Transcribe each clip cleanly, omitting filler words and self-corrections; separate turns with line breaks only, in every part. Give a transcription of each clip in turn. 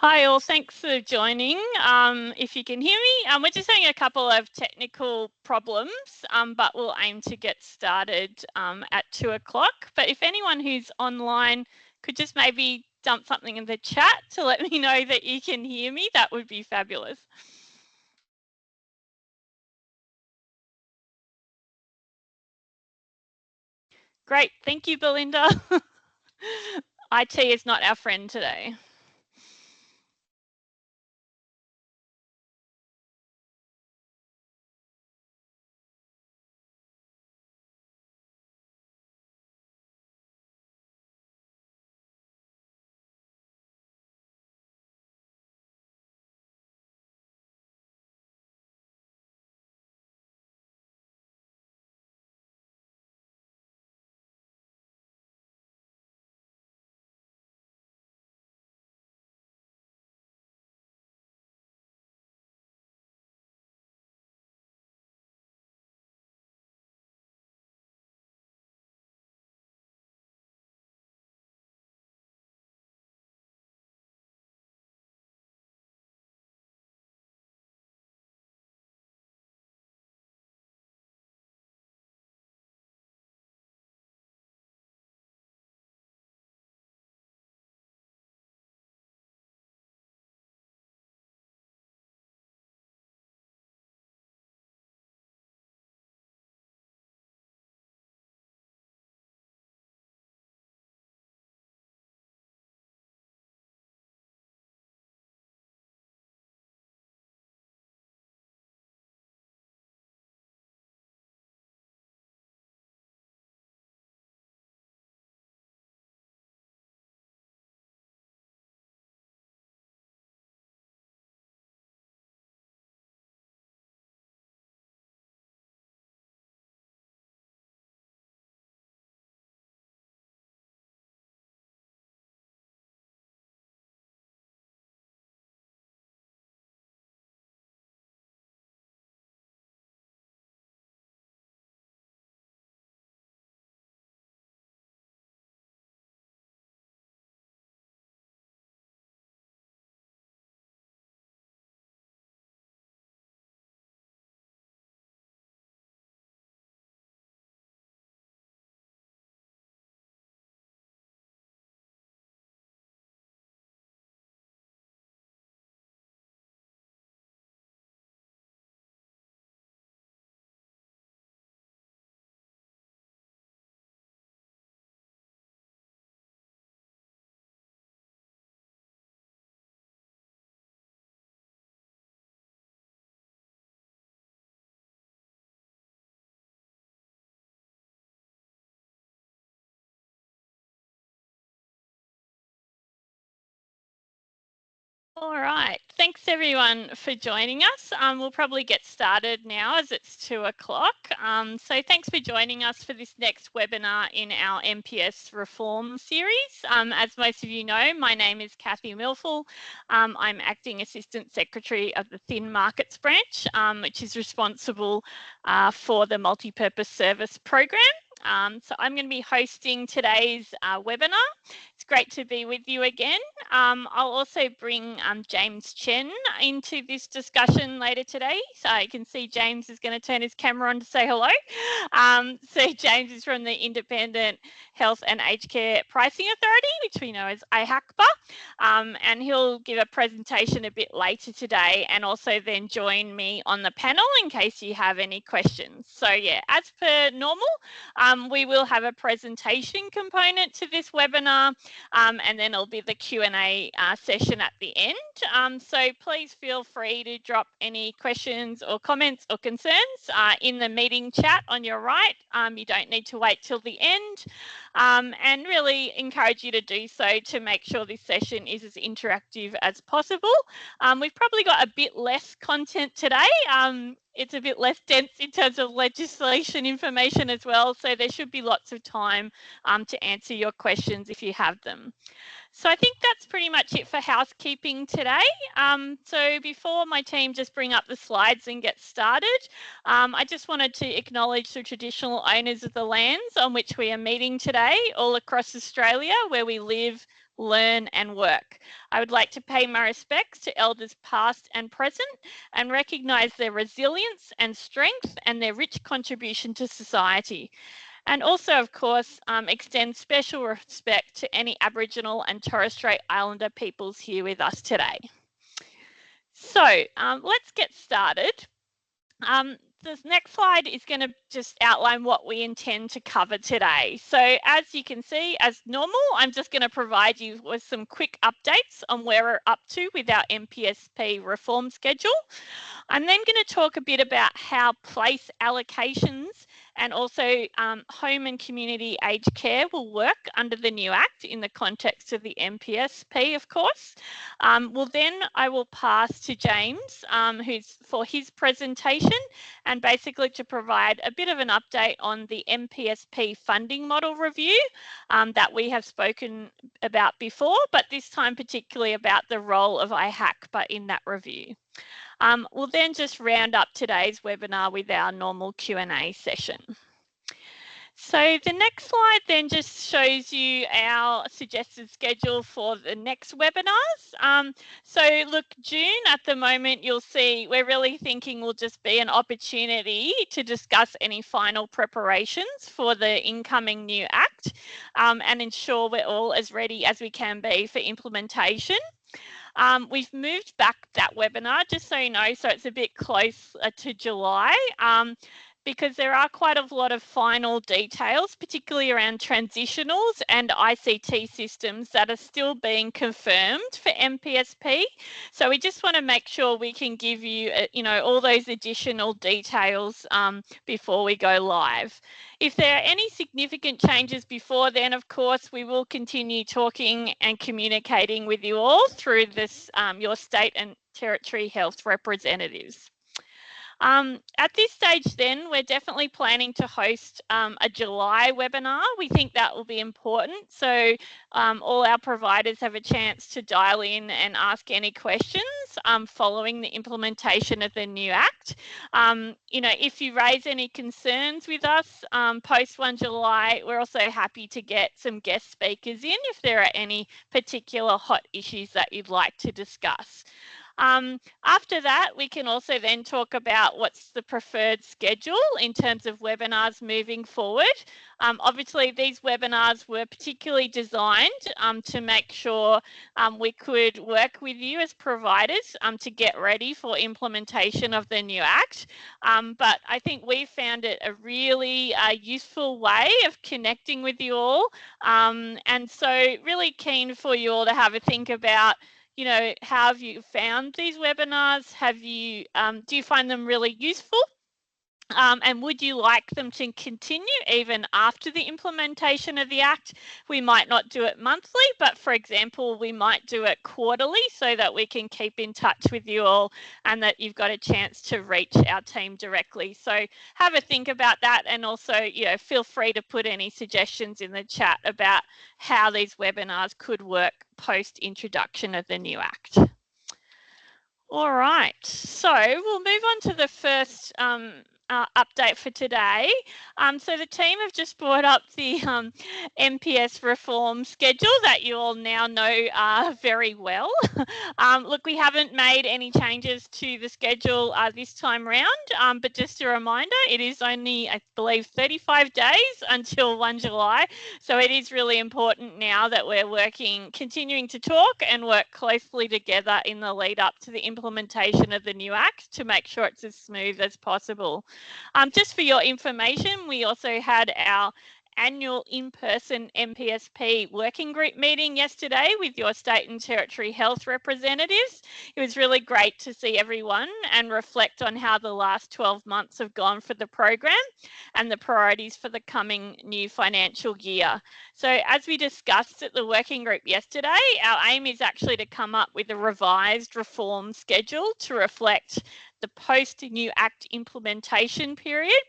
Hi all, thanks for joining. If you can hear me, we're just having a couple of technical problems, but we'll aim to get started at 2 o'clock. But if anyone who's online could just maybe dump something in the chat to let me know that you can hear me, that would be fabulous. Great, thank you, Belinda. IT is not our friend today. All right, thanks everyone for joining us. We'll probably get started now as it's 2 o'clock. So thanks for joining us for this next webinar in our MPS reform series. As most of you know, my name is Kathy Milful. I'm Acting Assistant Secretary of the Thin Markets Branch, which is responsible for the Multi-Purpose Service Program. So I'm going to be hosting today's webinar. It's great to be with you again. I'll also bring James Chen into this discussion later today. So I can see James is going to turn his camera on to say hello. So James is from the Independent Health and Aged Care Pricing Authority, which we know as IHACPA. And he'll give a presentation a bit later today and also then join me on the panel in case you have any questions. So yeah, as per normal, we will have a presentation component to this webinar, and then it'll be the Q&A session at the end. So please feel free to drop any questions or comments or concerns in the meeting chat on your right. You don't need to wait till the end, and really encourage you to do so to make sure this session is as interactive as possible. We've probably got a bit less content today. It's a bit less dense in terms of legislation information as well, so there should be lots of time to answer your questions if you have them. So I think that's pretty much it for housekeeping today. So before my team just bring up the slides and get started, I just wanted to acknowledge the traditional owners of the lands on which we are meeting today, all across Australia, where we live, learn and work. I would like to pay my respects to elders past and present and recognise their resilience and strength and their rich contribution to society. And also, of course, extend special respect to any Aboriginal and Torres Strait Islander peoples here with us today. So let's get started. This next slide is going to just outline what we intend to cover today. So as you can see, as normal, I'm just going to provide you with some quick updates on where we're up to with our MPSP reform schedule. I'm then going to talk a bit about how place allocations and also home and community aged care will work under the new Act in the context of the MPSP, of course. I will pass to James, who's for his presentation, and basically to provide a bit of an update on the MPSP funding model review that we have spoken about before, but this time particularly about the role of IHACPA in that review. We'll then just round up today's webinar with our normal Q&A session. So the next slide then just shows you our suggested schedule for the next webinars. So look, June at the moment, you'll see we're really thinking will just be an opportunity to discuss any final preparations for the incoming new Act and ensure we're all as ready as we can be for implementation. We've moved back that webinar, just so you know, so it's a bit close to July, because there are quite a lot of final details, particularly around transitionals and ICT systems that are still being confirmed for MPSP. So we just want to make sure we can give you, all those additional details before we go live. If there are any significant changes before then, of course, we will continue talking and communicating with you all through this, your state and territory health representatives. At this stage then, we're definitely planning to host a July webinar. We think that will be important. So all our providers have a chance to dial in and ask any questions following the implementation of the new Act. If you raise any concerns with us post 1 July, we're also happy to get some guest speakers in if there are any particular hot issues that you'd like to discuss. After that, we can also then talk about what's the preferred schedule in terms of webinars moving forward. Obviously, these webinars were particularly designed to make sure we could work with you as providers to get ready for implementation of the new Act. But I think we found it a really useful way of connecting with you all. And so really keen for you all to have a think about, how have you found these webinars? Do you find them really useful? And would you like them to continue even after the implementation of the Act? We might not do it monthly, but for example, we might do it quarterly so that we can keep in touch with you all and that you've got a chance to reach our team directly. So have a think about that, and also, feel free to put any suggestions in the chat about how these webinars could work post introduction of the new Act. All right, so we'll move on to the first update for today. So the team have just brought up the MPS reform schedule that you all now know very well. Look, we haven't made any changes to the schedule this time round, but just a reminder, it is only, I believe, 35 days until 1 July. So it is really important now that we're continuing to talk and work closely together in the lead up to the implementation of the new Act to make sure it's as smooth as possible. Just for your information, we also had our annual in-person MPSP working group meeting yesterday with your state and territory health representatives. It was really great to see everyone and reflect on how the last 12 months have gone for the program and the priorities for the coming new financial year. So as we discussed at the working group yesterday, our aim is actually to come up with a revised reform schedule to reflect the post-new Act implementation period,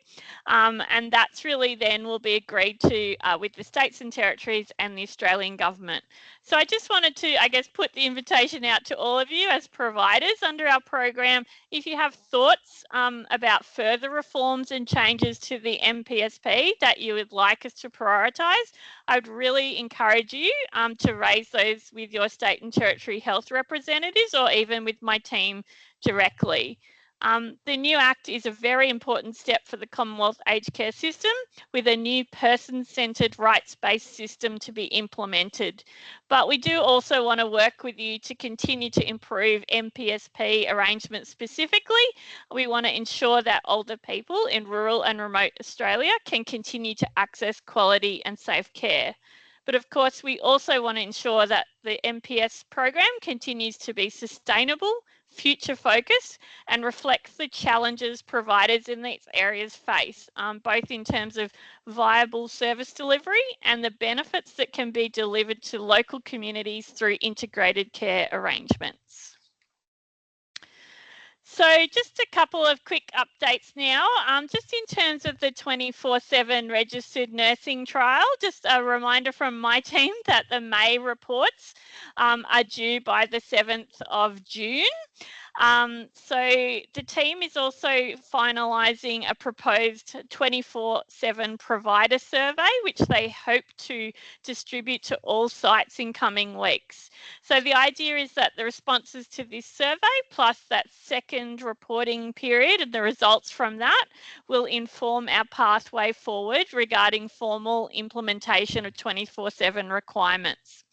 and that's really then will be agreed to with the states and territories and the Australian government. So I just wanted to, I guess, put the invitation out to all of you as providers under our program. If you have thoughts about further reforms and changes to the MPSP that you would like us to prioritise, I would really encourage you to raise those with your state and territory health representatives or even with my team directly. The new Act is a very important step for the Commonwealth aged care system, with a new person-centred rights-based system to be implemented. But we do also want to work with you to continue to improve MPSP arrangements specifically. We want to ensure that older people in rural and remote Australia can continue to access quality and safe care. But of course, we also want to ensure that the MPS program continues to be sustainable, future focused, and reflects the challenges providers in these areas face, both in terms of viable service delivery and the benefits that can be delivered to local communities through integrated care arrangements. So just a couple of quick updates now, just in terms of the 24/7 registered nursing trial, just a reminder from my team that the May reports are due by the 7th of June. So the team is also finalising a proposed 24/7 provider survey, which they hope to distribute to all sites in coming weeks. So the idea is that the responses to this survey, plus that second reporting period and the results from that, will inform our pathway forward regarding formal implementation of 24/7 requirements.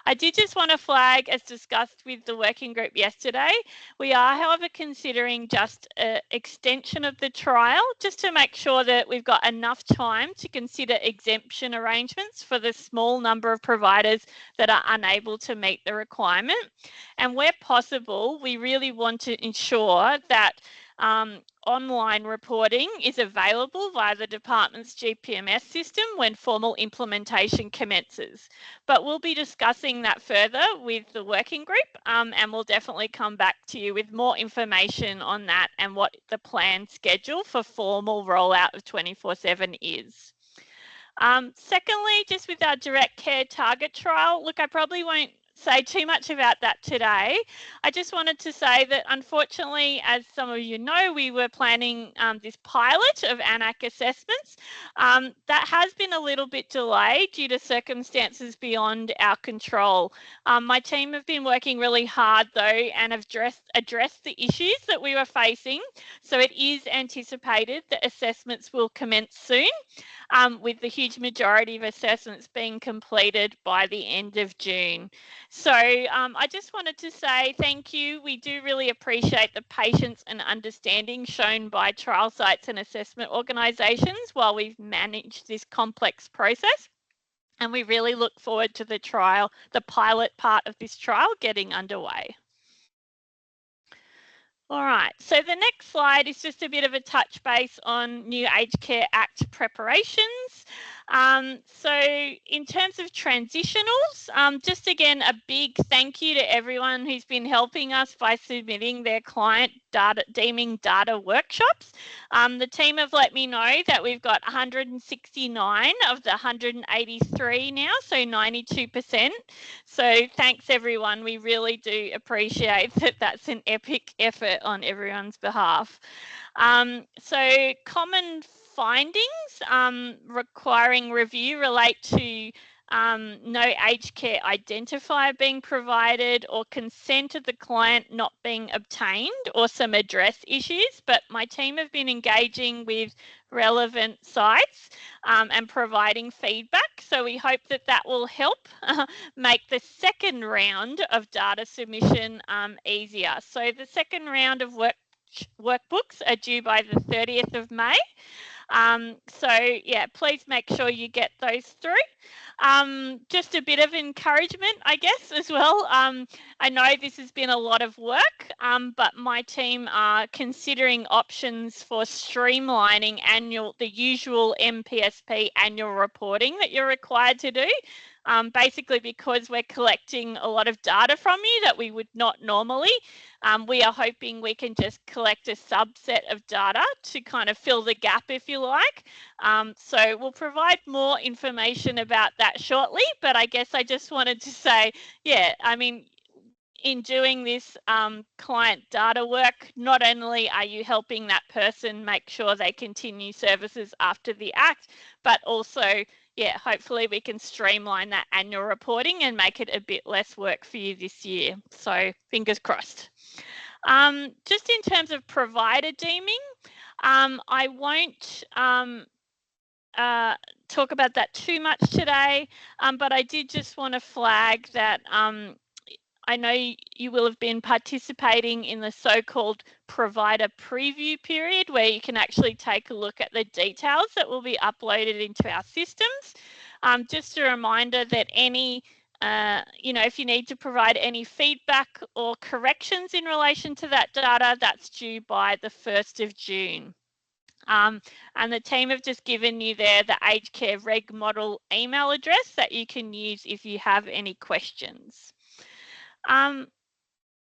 I did just want to flag, as discussed with the working group yesterday, we are, however, considering just an extension of the trial just to make sure that we've got enough time to consider exemption arrangements for the small number of providers that are unable to meet the requirement. And where possible, we really want to ensure that online reporting is available via the department's GPMS system when formal implementation commences. But we'll be discussing that further with the working group, and we'll definitely come back to you with more information on that and what the planned schedule for formal rollout of 24/7 is. Secondly, just with our direct care target trial, look, I probably won't say too much about that today. I just wanted to say that unfortunately, as some of you know, we were planning this pilot of ANAC assessments. That has been a little bit delayed due to circumstances beyond our control. My team have been working really hard though and have addressed the issues that we were facing. So it is anticipated that assessments will commence soon, with the huge majority of assessments being completed by the end of June. So I just wanted to say thank you. We do really appreciate the patience and understanding shown by trial sites and assessment organisations while we've managed this complex process. And we really look forward to the trial, the pilot part of this trial getting underway. All right, so the next slide is just a bit of a touch base on new Aged Care Act preparations. So in terms of transitionals, just again, a big thank you to everyone who's been helping us by submitting their client deeming data workshops. The team have let me know that we've got 169 of the 183 now, so 92%. So thanks everyone, we really do appreciate that. That's an epic effort on everyone's behalf. So common findings requiring review relate to no aged care identifier being provided or consent of the client not being obtained or some address issues, but my team have been engaging with relevant sites and providing feedback. So we hope that that will help make the second round of data submission easier. So the second round of workbooks are due by the 30th of May. So yeah, please make sure you get those through. Just a bit of encouragement, I guess, as well. I know this has been a lot of work, but my team are considering options for streamlining the usual MPSP annual reporting that you're required to do. basically because we're collecting a lot of data from you that we would not normally. We are hoping we can just collect a subset of data to kind of fill the gap, if you like. So we'll provide more information about that shortly, but I guess I just wanted to say, yeah, I mean, in doing this client data work, not only are you helping that person make sure they continue services after the Act, but also, yeah, hopefully we can streamline that annual reporting and make it a bit less work for you this year. So fingers crossed. Just in terms of provider deeming, I won't talk about that too much today, but I did just want to flag that I know you will have been participating in the so-called provider preview period, where you can actually take a look at the details that will be uploaded into our systems. Just a reminder that any, if you need to provide any feedback or corrections in relation to that data, that's due by the 1st of June. And the team have just given you there the aged care reg model email address that you can use if you have any questions.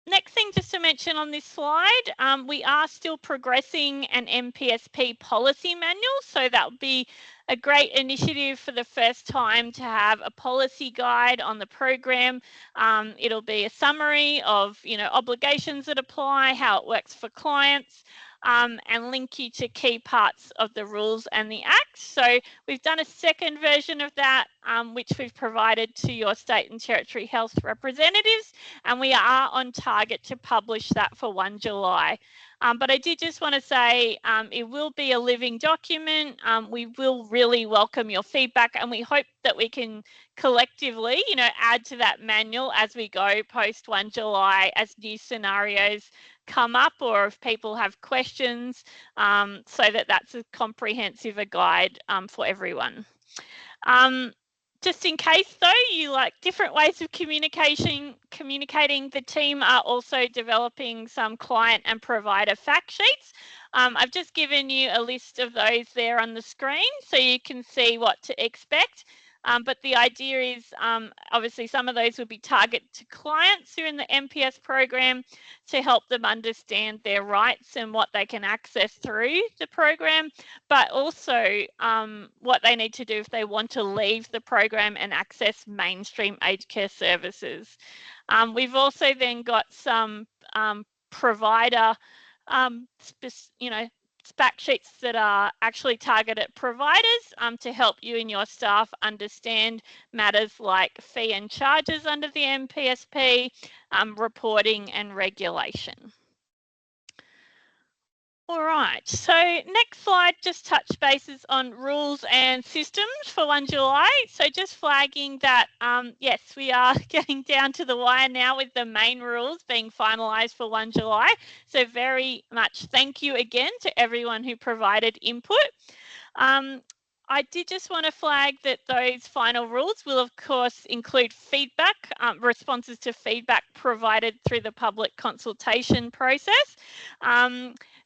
Next thing just to mention on this slide, we are still progressing an MPSP policy manual, so that would be a great initiative for the first time to have a policy guide on the program. It'll be a summary of, obligations that apply, how it works for clients, and link you to key parts of the rules and the Act. So we've done a second version of that, which we've provided to your state and territory health representatives, and we are on target to publish that for 1 July. But I did just want to say it will be a living document. We will really welcome your feedback, and we hope that we can collectively, add to that manual as we go post 1 July as new scenarios come up, or if people have questions, so that that's a comprehensive a guide for everyone. Just in case though you like different ways of communicating, the team are also developing some client and provider fact sheets. I've just given you a list of those there on the screen so you can see what to expect. But the idea is obviously some of those will be targeted to clients who are in the MPS program to help them understand their rights and what they can access through the program, but also what they need to do if they want to leave the program and access mainstream aged care services. We've also then got some provider fact sheets that are actually targeted at providers to help you and your staff understand matters like fee and charges under the MPSP, reporting and regulation. All right, so next slide just touch bases on rules and systems for 1 July. So just flagging that, yes, we are getting down to the wire now with the main rules being finalised for 1 July. So very much thank you again to everyone who provided input. I did just want to flag that those final rules will of course include feedback, responses to feedback provided through the public consultation process.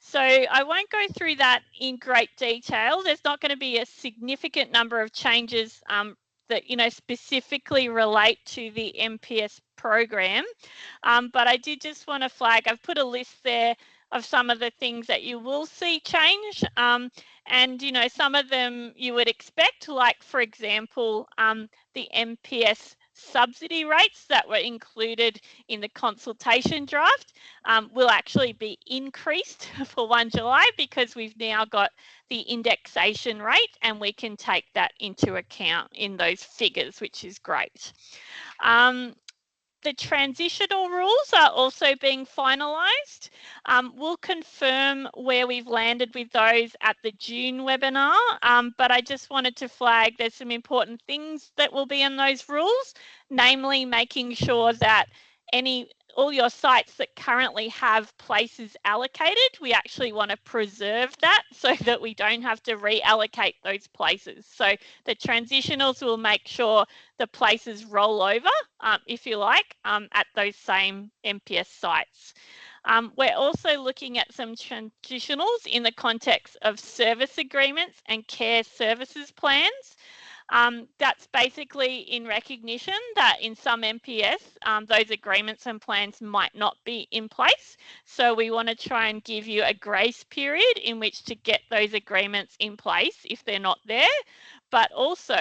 So I won't go through that in great detail. There's not going to be a significant number of changes that specifically relate to the MPS program. But I did just want to flag, I've put a list there of some of the things that you will see change. And some of them you would expect, like for example, the MPS subsidy rates that were included in the consultation draft will actually be increased for 1 July because we've now got the indexation rate and we can take that into account in those figures, which is great. The transitional rules are also being finalised. We'll confirm where we've landed with those at the June webinar, but I just wanted to flag there's some important things that will be in those rules, namely making sure that all your sites that currently have places allocated, we actually want to preserve that so that we don't have to reallocate those places. So the transitionals will make sure the places roll over, if you like, at those same MPS sites. We're also looking at some transitionals in the context of service agreements and care services plans. That's basically in recognition that in some MPS, those agreements and plans might not be in place. So we want to try and give you a grace period in which to get those agreements in place if they're not there, but also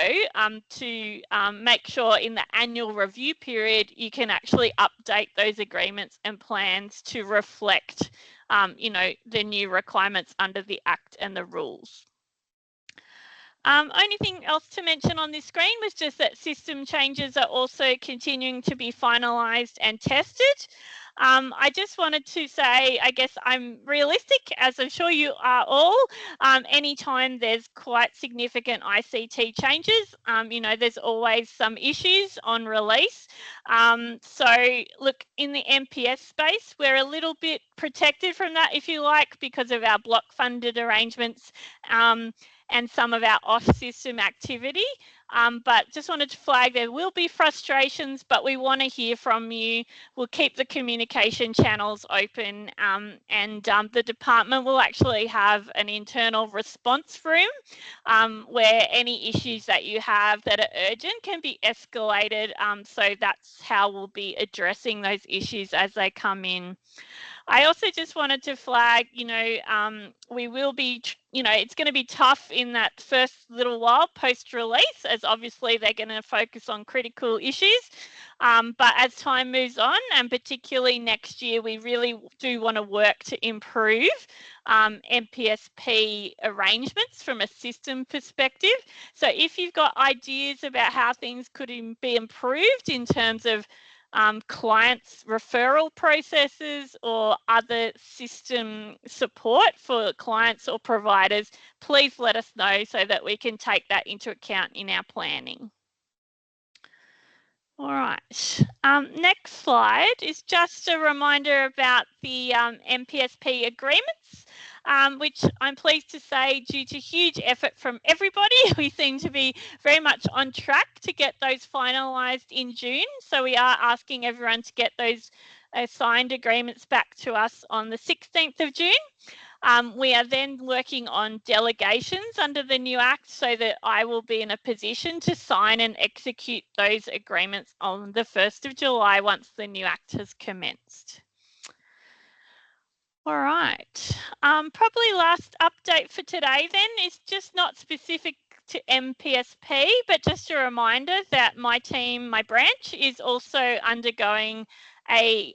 to make sure in the annual review period you can actually update those agreements and plans to reflect the new requirements under the Act and the rules. Only thing else to mention on this screen was just that system changes are also continuing to be finalised and tested. I just wanted to say, I guess I'm realistic, as I'm sure you are all. Anytime there's quite significant ICT changes, there's always some issues on release. So look, in the MPS space, we're a little bit protected from that, if you like, because of our block funded arrangements and some of our off-system activity. But just wanted to flag there will be frustrations, but we want to hear from you. We'll keep the communication channels open, and the department will actually have an internal response room where any issues that you have that are urgent can be escalated. So that's how we'll be addressing those issues as they come in. I also just wanted to flag, we will be, it's going to be tough in that first little while post-release, as obviously they're going to focus on critical issues. But as time moves on, and particularly next year, we really do want to work to improve MPSP arrangements from a system perspective. So if you've got ideas about how things could be improved in terms of clients' referral processes or other system support for clients or providers, please let us know so that we can take that into account in our planning. All right, next slide is just a reminder about the MPSP agreements, which I'm pleased to say, due to huge effort from everybody, we seem to be very much on track to get those finalised in June. So we are asking everyone to get those signed agreements back to us on the 16th of June. We are then working on delegations under the new Act so that I will be in a position to sign and execute those agreements on the 1st of July once the new Act has commenced. All right, probably last update for today then is just not specific to MPSP, but just a reminder that my team, my branch, is also undergoing a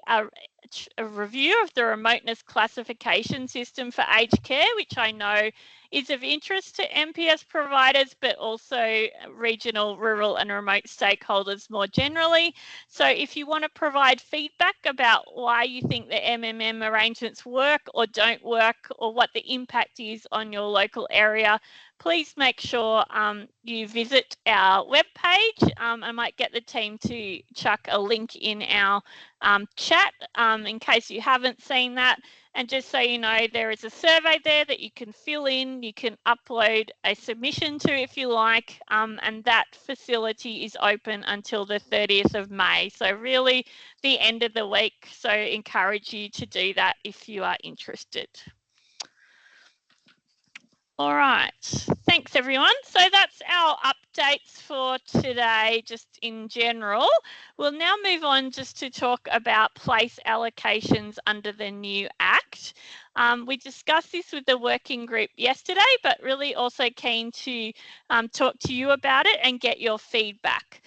review of the remoteness classification system for aged care, which I know is of interest to MPS providers, but also regional, rural and remote stakeholders more generally. So if you want to provide feedback about why you think the MMM arrangements work or don't work, or what the impact is on your local area, please make sure you visit our webpage. I might get the team to chuck a link in our chat in case you haven't seen that. And just so you know, there is a survey there that you can fill in. You can upload a submission to if you like, and that facility is open until the 30th of May. So really the end of the week. So encourage you to do that if you are interested. All right, thanks everyone. So that's our updates for today, just in general. We'll now move on just to talk about place allocations under the new Act. We discussed this with the working group yesterday, but really also keen to talk to you about it and get your feedback.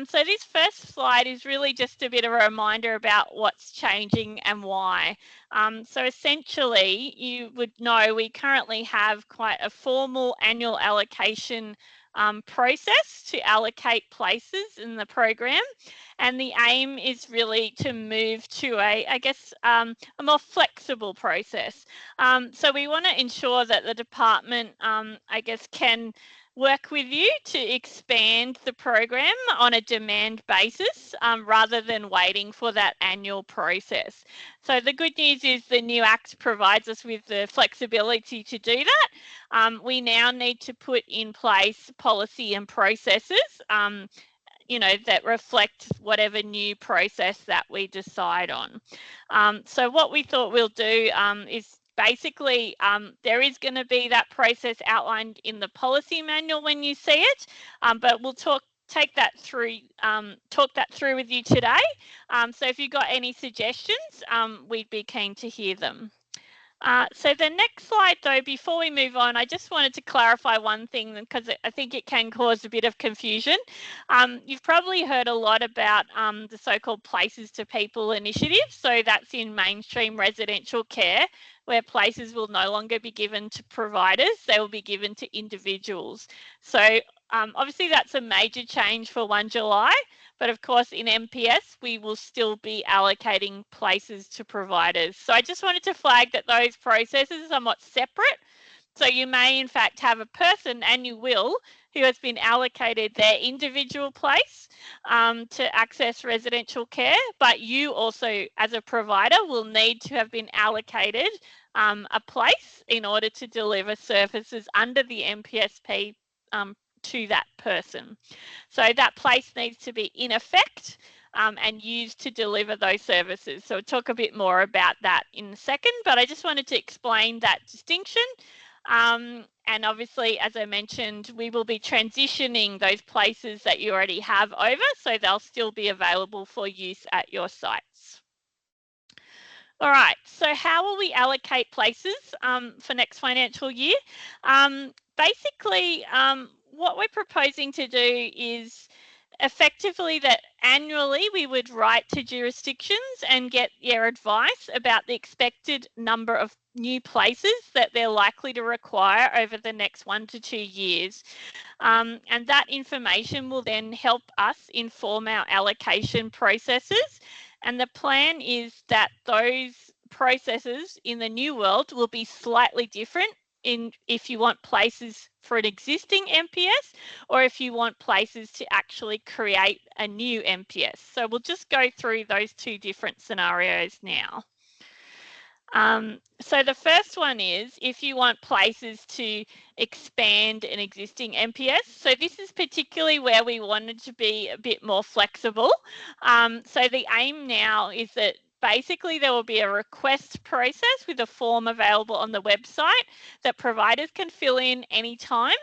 So this first slide is really just a bit of a reminder about what's changing and why. So essentially, you would know we currently have quite a formal annual allocation process to allocate places in the program, and the aim is really to move to a more flexible process. So we want to ensure that the department, can work with you to expand the program on a demand basis rather than waiting for that annual process. So the good news is the new Act provides us with the flexibility to do that. We now need to put in place policy and processes that reflect whatever new process that we decide on. So what we thought we'll do is basically, there is going to be that process outlined in the policy manual when you see it, but we'll talk that through with you today. So if you've got any suggestions, we'd be keen to hear them. So the next slide, though, before we move on, I just wanted to clarify one thing because I think it can cause a bit of confusion. You've probably heard a lot about the so-called Places to People initiative. So that's in mainstream residential care, where places will no longer be given to providers, they will be given to individuals. So obviously that's a major change for 1 July, but of course in MPS we will still be allocating places to providers. So I just wanted to flag that those processes are somewhat separate. So you may in fact have a person, and you will, who has been allocated their individual place to access residential care, but you also as a provider will need to have been allocated a place in order to deliver services under the MPSP to that person. So that place needs to be in effect and used to deliver those services. So we'll talk a bit more about that in a second, but I just wanted to explain that distinction. And obviously, as I mentioned, we will be transitioning those places that you already have over, so they'll still be available for use at your sites. All right, so how will we allocate places for next financial year? Basically, what we're proposing to do is effectively that annually we would write to jurisdictions and get their advice about the expected number of new places that they're likely to require over the next 1 to 2 years. And that information will then help us inform our allocation processes. And the plan is that those processes in the new world will be slightly different if you want places for an existing MPS or if you want places to actually create a new MPS. So we'll just go through those two different scenarios now. So the first one is if you want places to expand an existing MPS. So this is particularly where we wanted to be a bit more flexible. So the aim now is that basically there will be a request process with a form available on the website that providers can fill in anytime.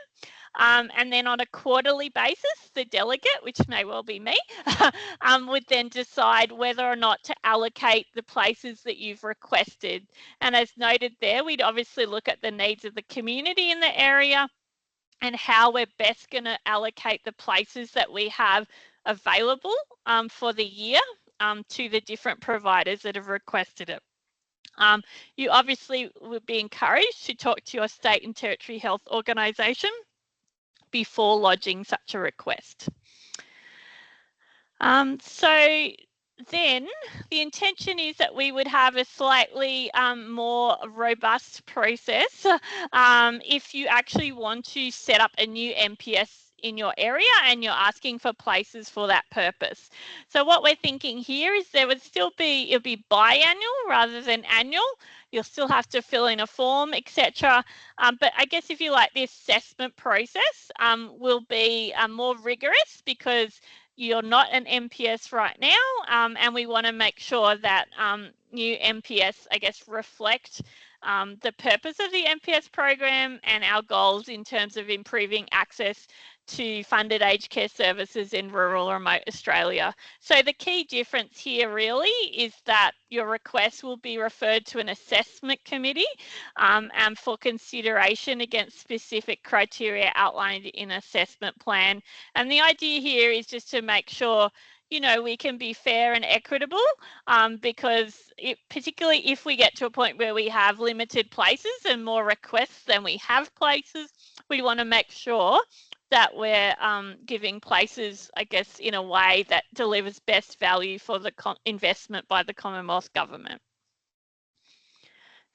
And then on a quarterly basis, the delegate, which may well be me, would then decide whether or not to allocate the places that you've requested. And as noted there, we'd obviously look at the needs of the community in the area and how we're best going to allocate the places that we have available for the year to the different providers that have requested it. You obviously would be encouraged to talk to your state and territory health organisation before lodging such a request. So then the intention is that we would have a slightly more robust process if you actually want to set up a new MPS in your area and you're asking for places for that purpose. So what we're thinking here is there would still be, it'll be biannual rather than annual. You'll still have to fill in a form, etc. But I guess if you like, the assessment process will be more rigorous because you're not an MPS right now, and we want to make sure that new MPS, I guess, reflect the purpose of the MPS program and our goals in terms of improving access to funded aged care services in rural remote Australia. So the key difference here really is that your request will be referred to an assessment committee and for consideration against specific criteria outlined in assessment plan. And the idea here is just to make sure we can be fair and equitable because particularly if we get to a point where we have limited places and more requests than we have places, we want to make sure that we're giving places, I guess, in a way that delivers best value for the investment by the Commonwealth Government.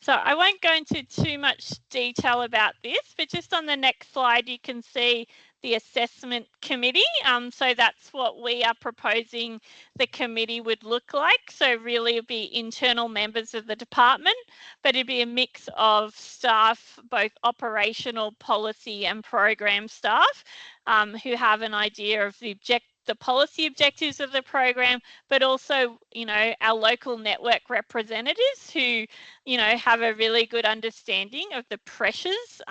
So I won't go into too much detail about this, but just on the next slide, you can see the assessment committee. So that's what we are proposing the committee would look like. So really it'd be internal members of the department, but it'd be a mix of staff, both operational, policy and program staff who have an idea of the policy objectives of the program, but also, our local network representatives who have a really good understanding of the pressures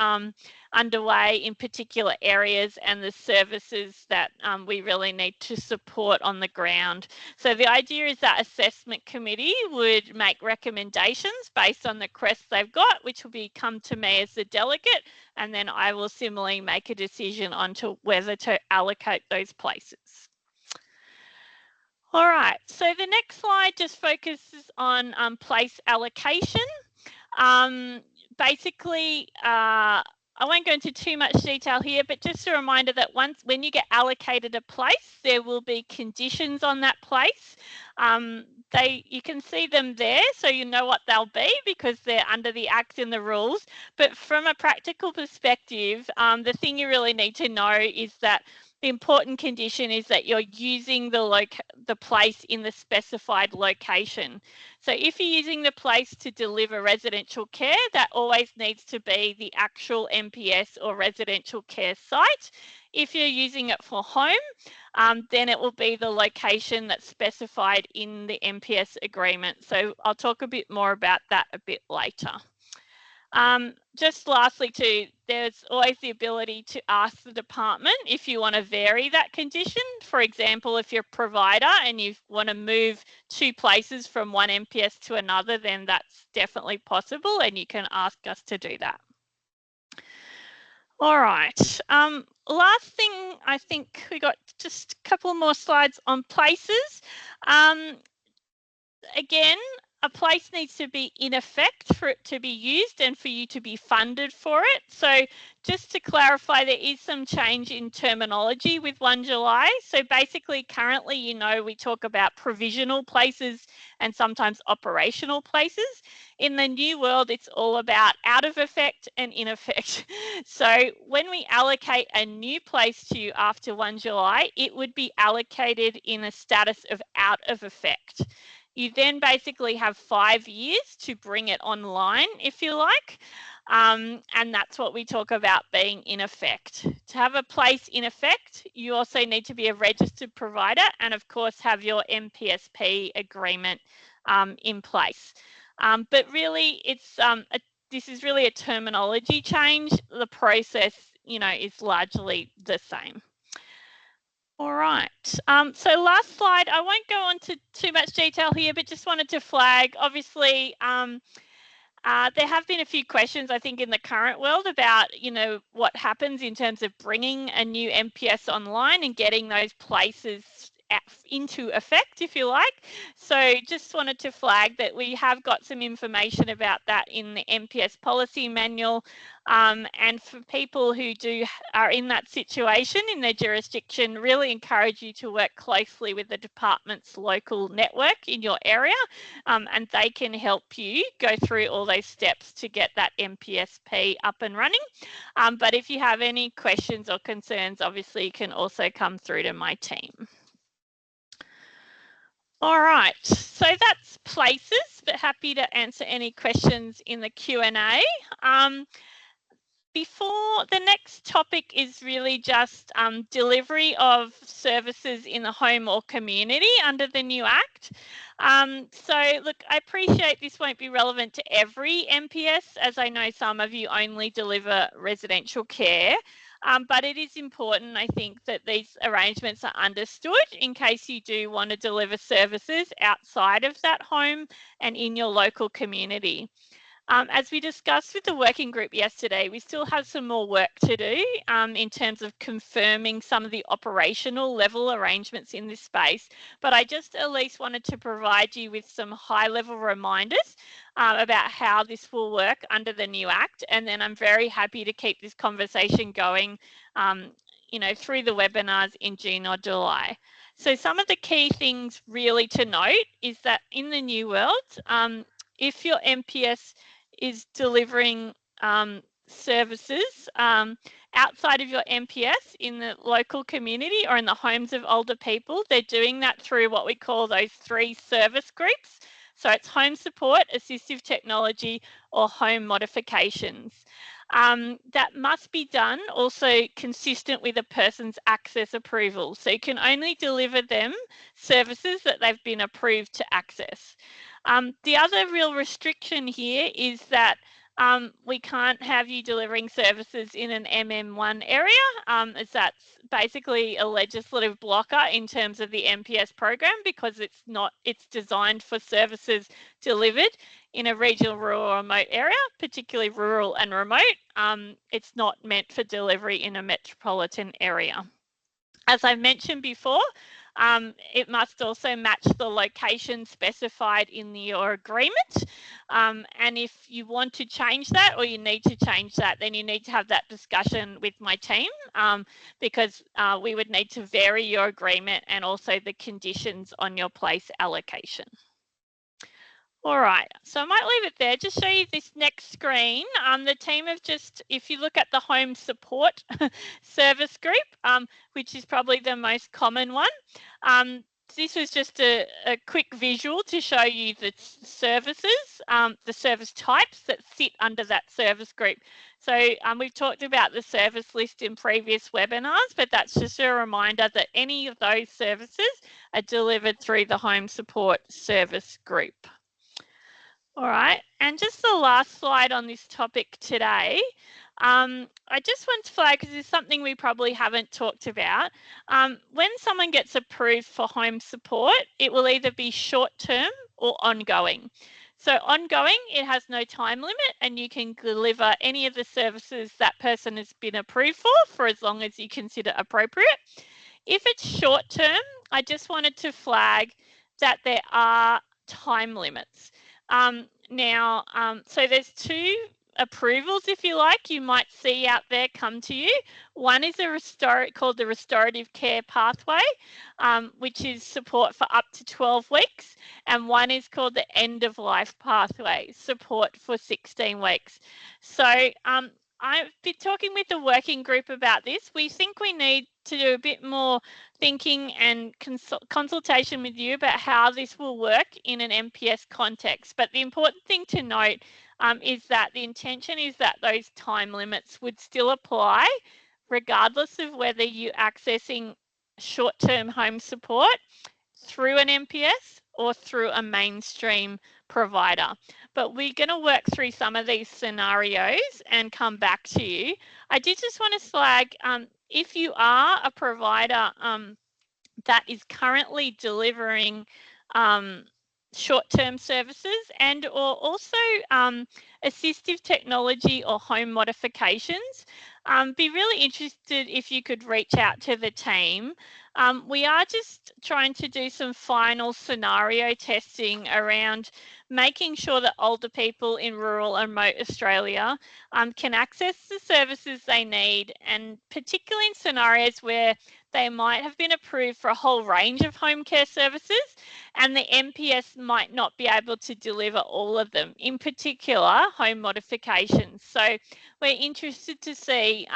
underway in particular areas and the services that we really need to support on the ground. So the idea is that assessment committee would make recommendations based on the requests they've got, which will come to me as the delegate, and then I will similarly make a decision on to whether to allocate those places. All right, so the next slide just focuses on place allocation. Basically, I won't go into too much detail here, but just a reminder that when you get allocated a place, there will be conditions on that place. You can see them there, so you know what they'll be because they're under the Act and the rules. But from a practical perspective, the thing you really need to know is that the important condition is that you're using the place in the specified location. So if you're using the place to deliver residential care, that always needs to be the actual MPS or residential care site. If you're using it for home, then it will be the location that's specified in the MPS agreement. So I'll talk a bit more about that a bit later. Just lastly too, there's always the ability to ask the department if you want to vary that condition. For example, if you're a provider and you want to move 2 places from one MPS to another, then that's definitely possible and you can ask us to do that. All right, last thing, I think we got just a couple more slides on places. Again, a place needs to be in effect for it to be used and for you to be funded for it. So just to clarify, there is some change in terminology with 1 July. So basically, currently, we talk about provisional places and sometimes operational places. In the new world, it's all about out of effect and in effect. So when we allocate a new place to you after 1 July, it would be allocated in a status of out of effect. You then basically have 5 years to bring it online, if you like, and that's what we talk about being in effect. To have a place in effect, you also need to be a registered provider and, of course, have your MPSP agreement in place. But really, this is really a terminology change. The process, is largely the same. All right, so last slide, I won't go into too much detail here, but just wanted to flag, obviously, there have been a few questions, I think, in the current world about, what happens in terms of bringing a new MPS online and getting those places into effect, if you like. So just wanted to flag that we have got some information about that in the MPS policy manual. And for people who are in that situation in their jurisdiction, really encourage you to work closely with the department's local network in your area, and they can help you go through all those steps to get that MPSP up and running. But if you have any questions or concerns, obviously you can also come through to my team. All right, so that's places, but happy to answer any questions in the Q&A. Before the next topic is really just delivery of services in the home or community under the new Act. So look, I appreciate this won't be relevant to every MPS, as I know some of you only deliver residential care. But it is important, I think, that these arrangements are understood in case you do want to deliver services outside of that home and in your local community. As we discussed with the working group yesterday, we still have some more work to do in terms of confirming some of the operational level arrangements in this space. But I just at least wanted to provide you with some high-level reminders about how this will work under the new Act. And then I'm very happy to keep this conversation going, through the webinars in June or July. So some of the key things really to note is that in the new world, if your MPS is delivering services outside of your MPS in the local community or in the homes of older people, they're doing that through what we call those 3 service groups. So it's home support, assistive technology, or home modifications. That must be done also consistent with a person's access approval. So you can only deliver them services that they've been approved to access. The other real restriction here is that we can't have you delivering services in an MM1 area, as that's basically a legislative blocker in terms of the MPS program, because it's designed for services delivered in a regional, rural, or remote area, particularly rural and remote. It's not meant for delivery in a metropolitan area. As I mentioned before, it must also match the location specified in your agreement. And if you want to change that, or you need to change that, then you need to have that discussion with my team, because we would need to vary your agreement and also the conditions on your place allocation. All right, so I might leave it there. Just show you this next screen. The team have just, if you look at the home support service group, which is probably the most common one, this was just a quick visual to show you the services, the service types that sit under that service group. So we've talked about the service list in previous webinars, but that's just a reminder that any of those services are delivered through the home support service group. All right, and just the last slide on this topic today. I just want to flag, because it's something we probably haven't talked about. When someone gets approved for home support, it will either be short-term or ongoing. So ongoing, it has no time limit, and you can deliver any of the services that person has been approved for as long as you consider appropriate. If it's short-term, I just wanted to flag that there are time limits. So there's two approvals, if you like, you might see out there come to you. One is called the restorative care pathway, which is support for up to 12 weeks. And one is called the end of life pathway, support for 16 weeks. So I've been talking with the working group about this. We think we need to do a bit more thinking and consultation with you about how this will work in an MPS context. But the important thing to note is that the intention is that those time limits would still apply regardless of whether you're accessing short-term home support through an MPS or through a mainstream provider. But we're going to work through some of these scenarios and come back to you. I did just want to flag, if you are a provider that is currently delivering short-term services and or also assistive technology or home modifications, be really interested if you could reach out to the team. We are just trying to do some final scenario testing around making sure that older people in rural and remote Australia can access the services they need, and particularly in scenarios where they might have been approved for a whole range of home care services and the MPS might not be able to deliver all of them, in particular home modifications. So we're interested to see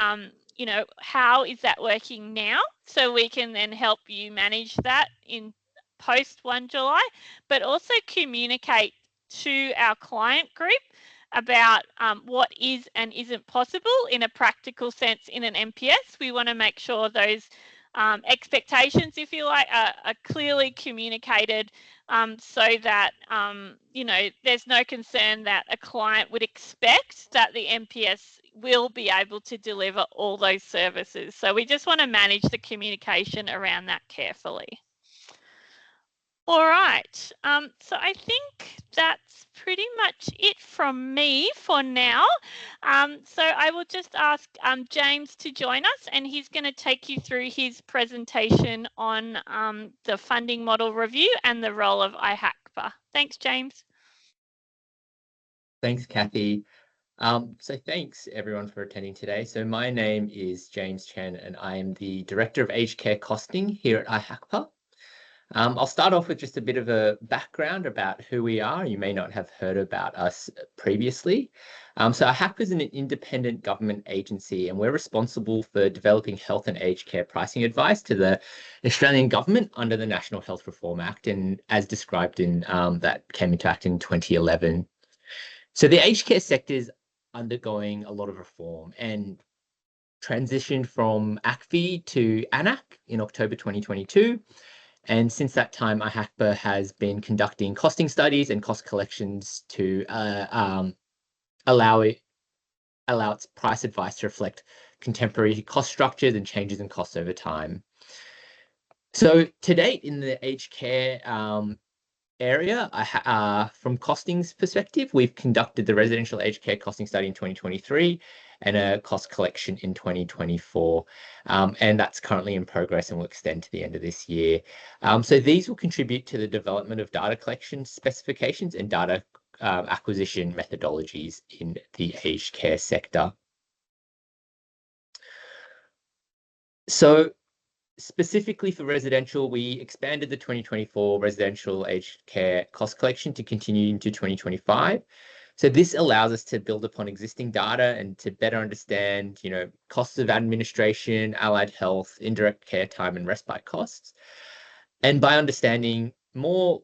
how is that working now, so we can then help you manage that in post 1 July, but also communicate to our client group about what is and isn't possible in a practical sense in an MPS. We want to make sure those expectations, if you like, are clearly communicated, so that there's no concern that a client would expect that the MPS will be able to deliver all those services. So we just want to manage the communication around that carefully. All right, so I think that's pretty much it from me for now. So I will just ask James to join us, and he's going to take you through his presentation on the funding model review and the role of IHACPA. Thanks, James.
Thanks, Kathy. So thanks everyone for attending today. So my name is James Chen, and I am the Director of Aged Care Costing here at IHACPA. I'll start off with just a bit of a background about who we are. You may not have heard about us previously. So IHACPA is an independent government agency, and we're responsible for developing health and aged care pricing advice to the Australian government under the National Health Reform Act, and as described in that came into act in 2011. So the aged care sector is undergoing a lot of reform and transitioned from ACFI to ANAC in October 2022. And since that time, IHACPA has been conducting costing studies and cost collections to allow its price advice to reflect contemporary cost structures and changes in costs over time. So to date, in the aged care area, from costings perspective, we've conducted the residential aged care costing study in 2023 and a cost collection in 2024. And that's currently in progress and will extend to the end of this year. So these will contribute to the development of data collection specifications and data acquisition methodologies in the aged care sector. So specifically for residential, we expanded the 2024 residential aged care cost collection to continue into 2025. So this allows us to build upon existing data and to better understand, costs of administration, allied health, indirect care time, and respite costs. And by understanding more,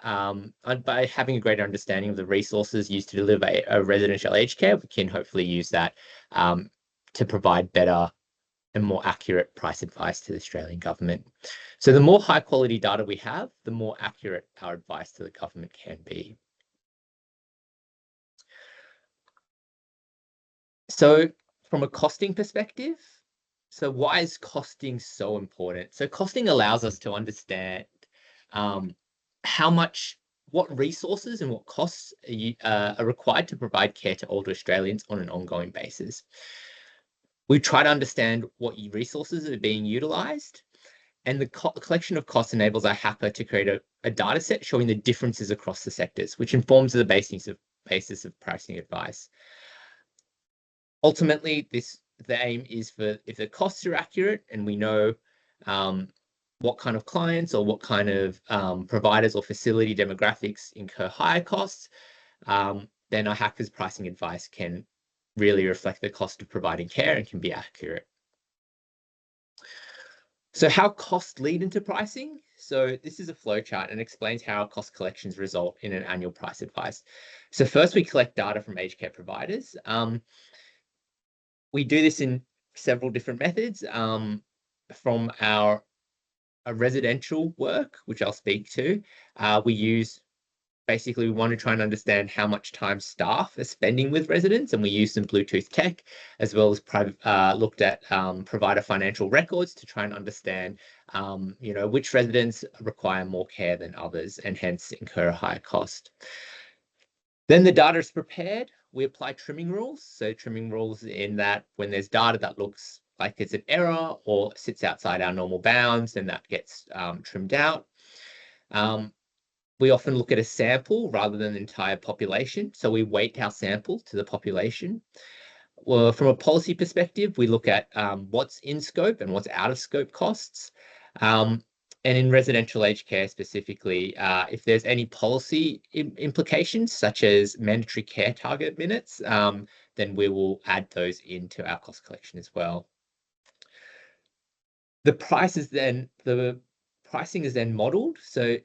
by having a greater understanding of the resources used to deliver a residential aged care, we can hopefully use that to provide better and more accurate price advice to the Australian government. So the more high quality data we have, the more accurate our advice to the government can be. So from a costing perspective, so why is costing so important? So costing allows us to understand what resources and what costs are required to provide care to older Australians on an ongoing basis. We try to understand what resources are being utilised, and the collection of costs enables IHACPA to create a data set showing the differences across the sectors, which informs the basis of pricing advice. Ultimately, the aim is for, if the costs are accurate and we know what kind of clients or what kind of providers or facility demographics incur higher costs, then IHACPA's pricing advice can really reflect the cost of providing care and can be accurate. So how costs lead into pricing? So this is a flowchart and explains how cost collections result in an annual price advice. So first, we collect data from aged care providers. We do this in several different methods. From our residential work, which I'll speak to, we want to try and understand how much time staff are spending with residents, and we use some Bluetooth tech, as well as looked at provider financial records to try and understand, which residents require more care than others and hence incur a higher cost. Then the data is prepared. We apply trimming rules. So trimming rules in that when there's data that looks like it's an error or sits outside our normal bounds, then that gets trimmed out. We often look at a sample rather than the entire population. So we weight our sample to the population. Well, from a policy perspective, we look at what's in scope and what's out of scope costs. And in residential aged care specifically, if there's any policy implications, such as mandatory care target minutes, then we will add those into our cost collection as well. The pricing is then modeled. So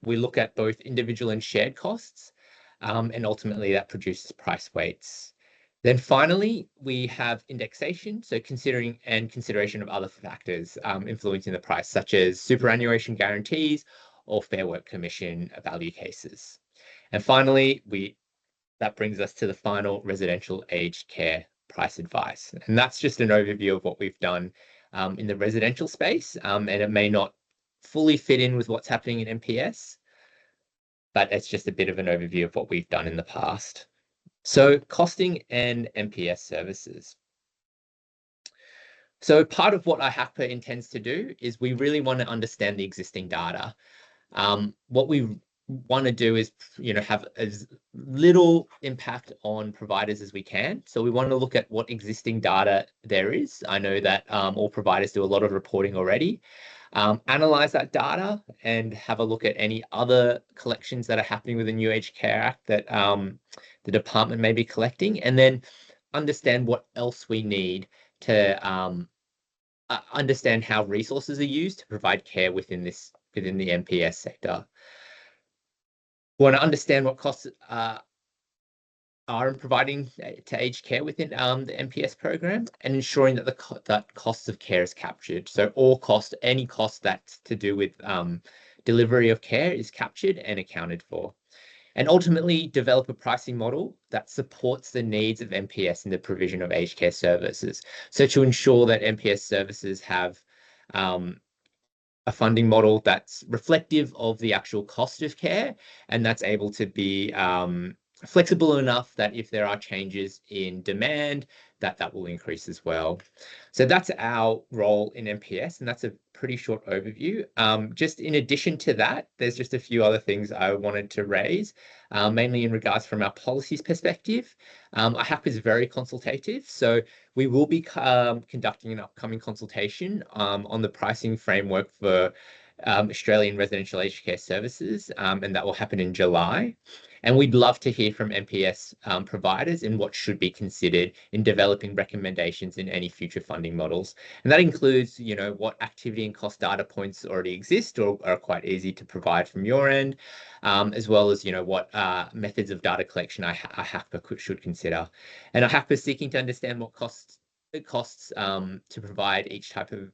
we look at both individual and shared costs, and ultimately that produces price weights. Then finally, we have indexation, so consideration of other factors influencing the price, such as superannuation guarantees or Fair Work Commission value cases. And finally, that brings us to the final residential aged care price advice. And that's just an overview of what we've done in the residential space, and it may not fully fit in with what's happening in MPS, but it's just a bit of an overview of what we've done in the past. So costing and MPS services. So part of what IHACPA intends to do is we really want to understand the existing data. What we want to do is, have as little impact on providers as we can. So we want to look at what existing data there is. I know that all providers do a lot of reporting already. Analyze that data and have a look at any other collections that are happening with the New Aged Care Act that the department may be collecting, and then understand what else we need to understand how resources are used to provide care within the MPS sector. We want to understand what costs are providing to aged care within the MPS program, and ensuring that that cost of care is captured. So any cost that's to do with delivery of care is captured and accounted for. And ultimately develop a pricing model that supports the needs of MPS in the provision of aged care services. So to ensure that MPS services have a funding model that's reflective of the actual cost of care, and that's able to be flexible enough that if there are changes in demand, that will increase as well. So that's our role in MPS, and that's a pretty short overview. Just in addition to that, there's just a few other things I wanted to raise, mainly in regards from our policies perspective. IHACPA is very consultative, so we will be conducting an upcoming consultation on the pricing framework for Australian residential aged care services, and that will happen in July. And we'd love to hear from MPS providers in what should be considered in developing recommendations in any future funding models. And that includes, what activity and cost data points already exist or are quite easy to provide from your end, as well as, what methods of data collection IHACPA should consider. And IHACPA is seeking to understand what it costs to provide each type of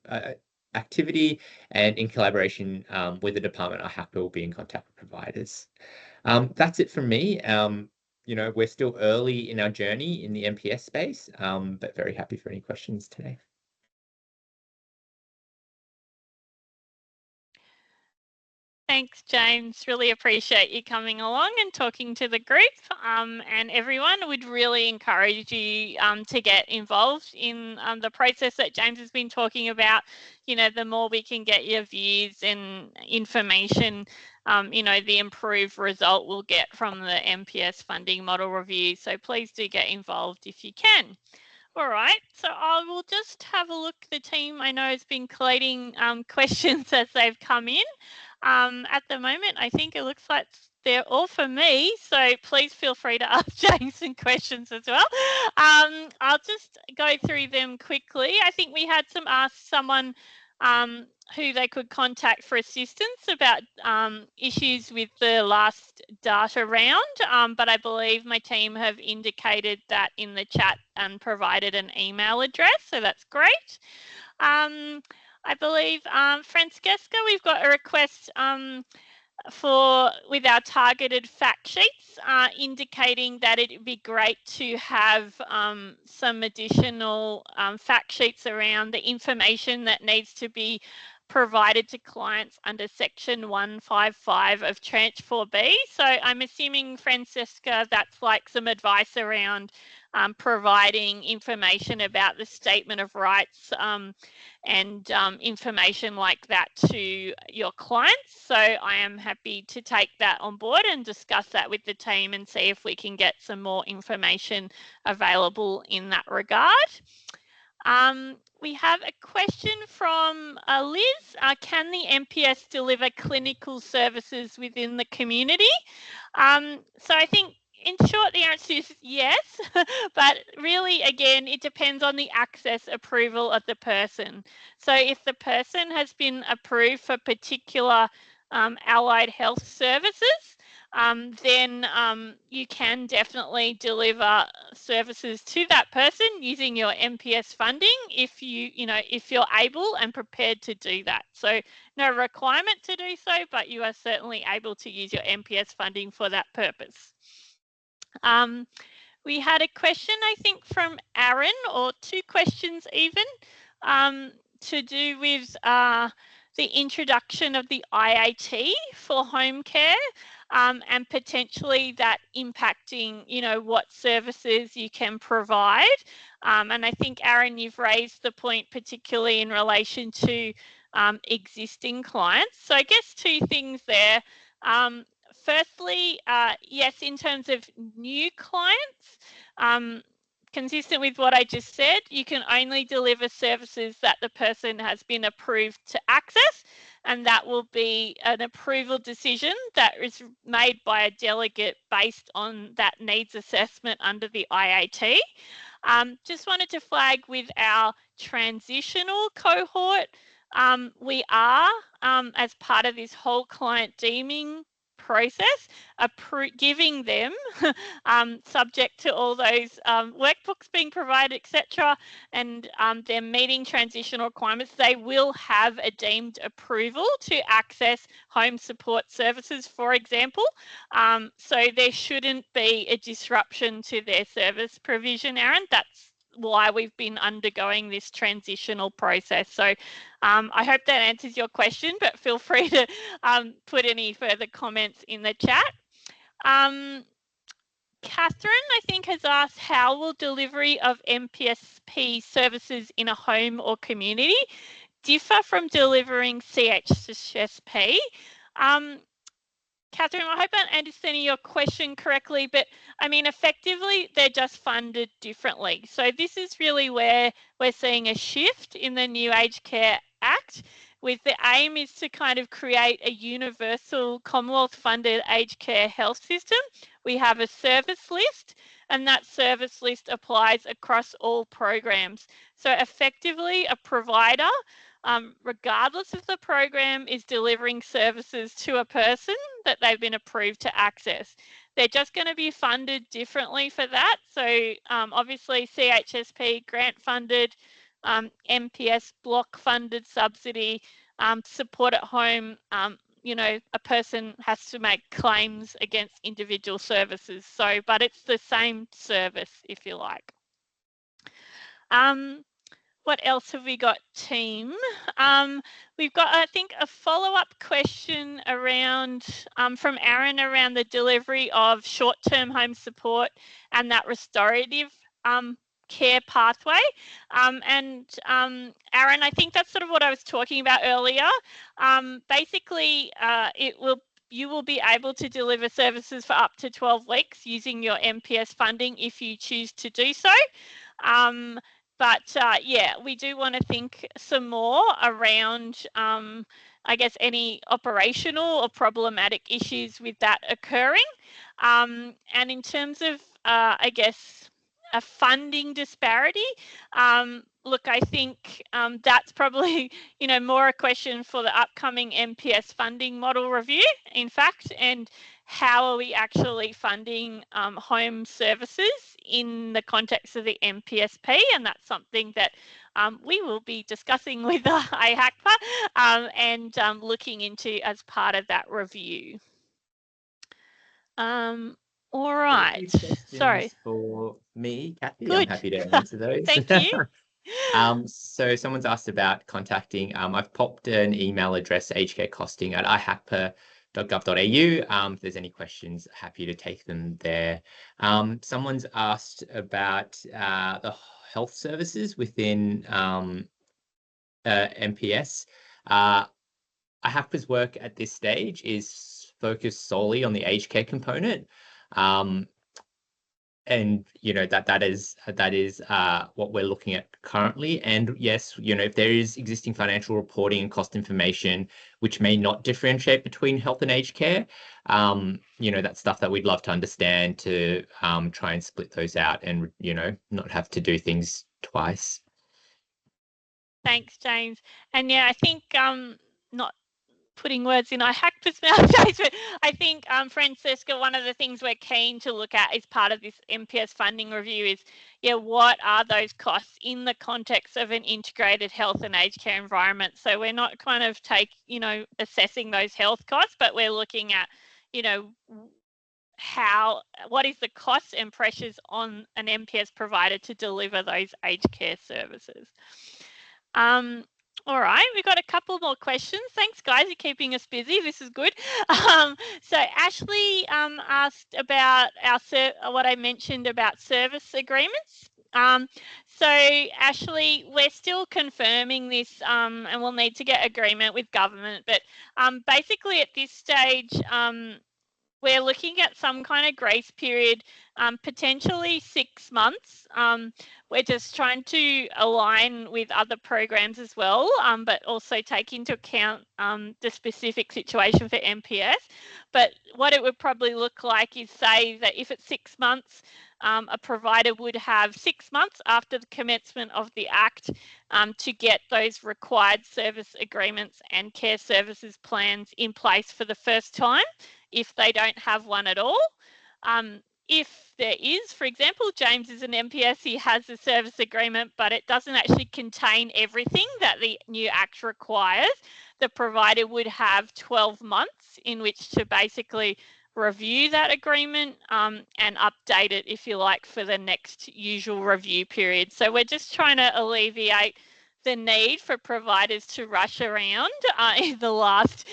activity, and in collaboration with the department, IHACPA will be in contact with providers. That's it from me. We're still early in our journey in the MPS space, but very happy for any questions today.
Thanks, James. Really appreciate you coming along and talking to the group. And everyone, would really encourage you to get involved in the process that James has been talking about. The more we can get your views and information, the improved result we'll get from the MPS funding model review. So please do get involved if you can. All right, so I will just have a look. The team I know has been collating questions as they've come in. At the moment, I think it looks like they're all for me, so please feel free to ask James some questions as well. I'll just go through them quickly. I think we had someone who they could contact for assistance about issues with the last data round, but I believe my team have indicated that in the chat and provided an email address, so that's great. I believe, Francesca, we've got a request with our targeted fact sheets, indicating that it would be great to have some additional fact sheets around the information that needs to be provided to clients under section 155 of tranche 4B. So I'm assuming, Francesca, that's like some advice around providing information about the statement of rights and information like that to your clients. So I am happy to take that on board and discuss that with the team and see if we can get some more information available in that regard. We have a question from Liz. Can the MPS deliver clinical services within the community? So I think, in short, the answer is yes, but really, again, it depends on the access approval of the person. So if the person has been approved for particular allied health services, then you can definitely deliver services to that person using your MPS funding if you're able and prepared to do that. So no requirement to do so, but you are certainly able to use your MPS funding for that purpose. We had a question, I think, from Aaron, or two questions even, to do with the introduction of the IAT for home care, and potentially that impacting, what services you can provide. And I think, Aaron, you've raised the point particularly in relation to existing clients. So I guess two things there. Firstly, yes, in terms of new clients, consistent with what I just said, you can only deliver services that the person has been approved to access, and that will be an approval decision that is made by a delegate based on that needs assessment under the IAT. Just wanted to flag with our transitional cohort, we are, as part of this whole client deeming process, giving them, subject to all those workbooks being provided, etc., and them meeting transitional requirements, they will have a deemed approval to access home support services, for example. So there shouldn't be a disruption to their service provision, Aaron. That's why we've been undergoing this transitional process. So I hope that answers your question, but feel free to put any further comments in the chat. Catherine, I think, has asked, how will delivery of MPSP services in a home or community differ from delivering CHSP? Catherine, I hope I'm understanding your question correctly, but I mean, effectively, they're just funded differently. So this is really where we're seeing a shift in the new Aged Care Act, with the aim is to kind of create a universal Commonwealth funded aged care health system. We have a service list, and that service list applies across all programs. So effectively, a provider, regardless of the program, is delivering services to a person that they've been approved to access. They're just going to be funded differently for that. So obviously CHSP grant funded, MPS block funded subsidy, support at home, you know, a person has to make claims against individual services. So, but it's the same service, if you like. What else have we got, team? We've got, I think, a follow-up question around from Aaron around the delivery of short-term home support and that restorative care pathway. Aaron, I think that's sort of what I was talking about earlier. Basically, you will be able to deliver services for up to 12 weeks using your MPS funding if you choose to do so. But yeah, we do want to think some more around, I guess, any operational or problematic issues with that occurring. And in terms of, I guess, a funding disparity, look, I think that's probably, you know, more a question for the upcoming MPS funding model review, in fact, and how are we actually funding home services in the context of the MPSP, and that's something that we will be discussing with IHACPA and looking into as part of that review. All right. Sorry.
For me, Kathy.
Good.
I'm happy to answer those.
Thank you.
So someone's asked about contacting. I've popped an email address, agecosting@ihacpa.gov.au. If there's any questions, happy to take them there. Someone's asked about the health services within MPS. IHACPA's work at this stage is focused solely on the aged care component. And you know that is what we're looking at currently. And yes, you know, if there is existing financial reporting and cost information which may not differentiate between health and aged care, you know, that's stuff that we'd love to understand to try and split those out and, you know, not have to do things twice.
Thanks, James. And yeah, I think not putting words in IHACPA's mouth, James, but I think, Francesca, one of the things we're keen to look at as part of this MPS funding review is, yeah, what are those costs in the context of an integrated health and aged care environment? So we're not kind of assessing those health costs, but we're looking at, you know, what is the costs and pressures on an MPS provider to deliver those aged care services. All right, we've got a couple more questions. Thanks, guys. You're keeping us busy. This is good. So Ashley asked about what I mentioned about service agreements. So Ashley, we're still confirming this and we'll need to get agreement with government. But basically at this stage, we're looking at some kind of grace period, potentially 6 months. We're just trying to align with other programs as well, but also take into account the specific situation for MPS. But what it would probably look like is, say that if it's 6 months, a provider would have 6 months after the commencement of the Act to get those required service agreements and care services plans in place for the first time if they don't have one at all. If there is, for example, James is an MPS, he has a service agreement, but it doesn't actually contain everything that the new Act requires, the provider would have 12 months in which to basically review that agreement and update it, if you like, for the next usual review period. So we're just trying to alleviate the need for providers to rush around in the last,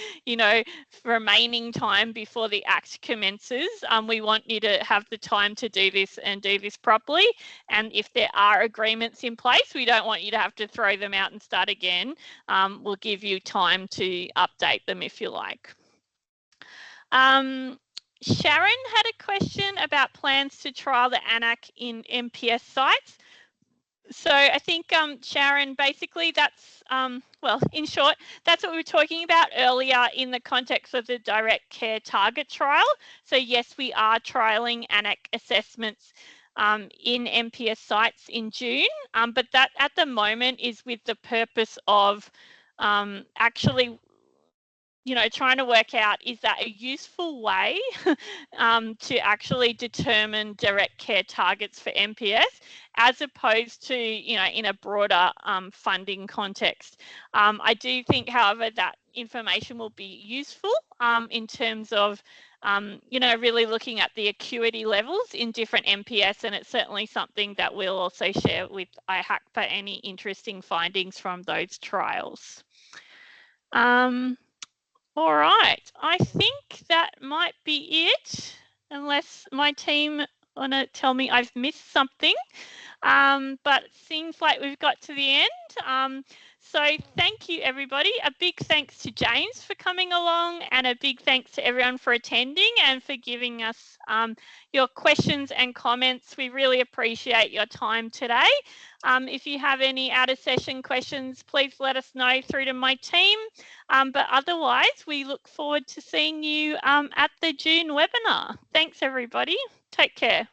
remaining time before the Act commences. We want you to have the time to do this and do this properly. And if there are agreements in place, we don't want you to have to throw them out and start again. We'll give you time to update them if you like. Sharon had a question about plans to trial the ANAC in MPS sites. So I think, Sharon, basically that's, well, in short, that's what we were talking about earlier in the context of the direct care target trial. So yes, we are trialling ANAC assessments in MPS sites in June, but that at the moment is with the purpose of actually trying to work out, is that a useful way to actually determine direct care targets for MPS, as opposed to, in a broader funding context. I do think, however, that information will be useful in terms of, really looking at the acuity levels in different MPS, and it's certainly something that we'll also share with IHACPA, any interesting findings from those trials. All right, I think that might be it, unless my team want to tell me I've missed something. But it seems like we've got to the end. So thank you, everybody. A big thanks to James for coming along, and a big thanks to everyone for attending and for giving us your questions and comments. We really appreciate your time today. If you have any out of session questions, please let us know through to my team. But otherwise, we look forward to seeing you at the June webinar. Thanks, everybody. Take care.